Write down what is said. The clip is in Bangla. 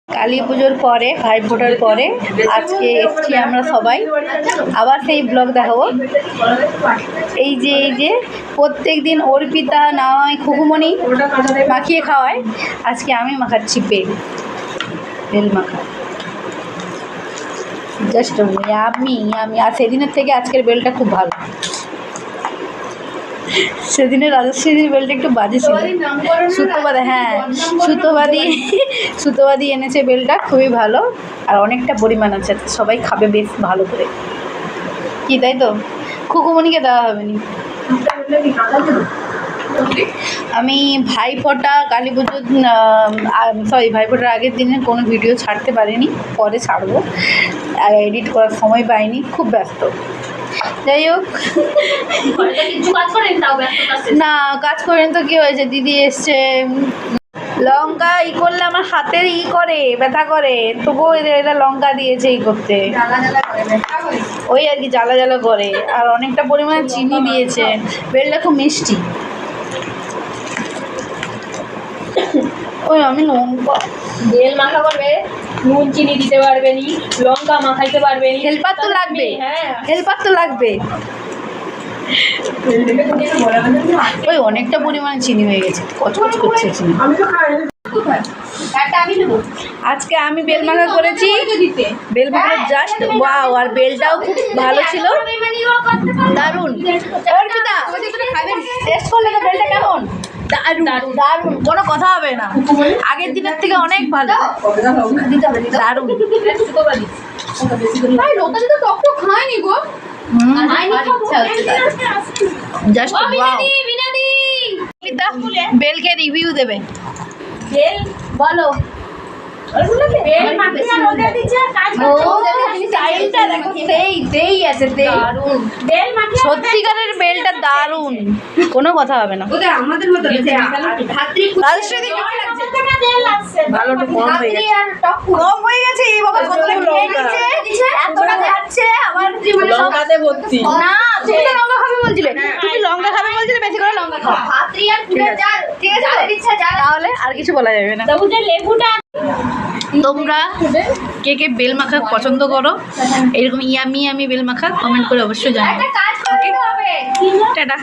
কালী পুজোর পরে ভাইফোঁটার পরে আজকে এসছি আমরা সবাই আবার সেই ব্লগ দেখাবো। এই যে প্রত্যেক দিন অর্পিতা নয় খুকুমণি মাখিয়ে খাওয়ায়, আজকে আমি মাখাচ্ছি বেল মাখা। জাস্ট আমি আর সেদিনের থেকে আজকের বেলটা খুব ভালো। সেদিনের রাজশ্রীদির বেলটা একটু বাজে ছিল। সুতোবাদী, হ্যাঁ সুতোবাদী এনেছে বেলটা, খুবই ভালো আর অনেকটা পরিমাণ আছে, সবাই খাবে বেশ ভালো করে। কি তাই তো, খুকুমণিকে দেওয়া হবে নি। আমি ভাইফোঁটা কালী পুজো ভাইফোঁটার আগের দিনে কোনো ভিডিও ছাড়তে পারিনি, পরে ছাড়বো, এডিট করার সময় পাইনি, খুব ব্যস্ত। যাই হোক, না কাজ করেন তো কি হয়েছে, দিদি এসছে, লঙ্কা করলে আমার হাতের করে ব্যথা করে, তবুও এরা লঙ্কা দিয়েছে করতে, ওই আর কি জ্বালা জ্বালা করে, আর অনেকটা পরিমাণে চিনি দিয়েছে। বেলটা খুব মিষ্টি। ওই আমি লঙ্কা বেল মাখা করবে, নুন চিনি দিতে পারবে নি, লঙ্কা মাখাইতে পারবে নি, হেল্পার তো লাগবে। হ্যাঁ, হেল্পার তো লাগবে। ওই অনেকটা পরিমাণে চিনি হয়ে গেছে, কচকচ করছে চিনি। আজকে আমি বেল মাখা করেছি, বেল মাখা জাস্ট ওয়াও, আর বেলটাও খুব ভালো ছিল, দারুণ। অর্পিতা টেস্ট করলে তো বেলটা কেমন? দারুণ, কোনো কথা হবে না, আগের দিনের থেকে অনেক ভালো, দারুণ। খায়নি গো, জাস্ট ওয়াও। বেলকে রিভিউ দেবে, বেল বলো। সত্যিকারের বেলটা দারুণ, কোনো কথা হবে না। ভালো কম হয়ে গেছে, লঙ্কাতে ভর্তি। না তুমি তো লঙ্কা খাবে বলছিলে, তুমি লঙ্কা খাবে বলছিলে, বেশি করে লঙ্কা খাও। তাহলে আর কিছু বলা যাবে না। তোমরা কে কে বেল মাখা পছন্দ করো, এরকম ইয়ামি বেল মাখা কমেন্ট করে অবশ্যই জানাও। টাটা।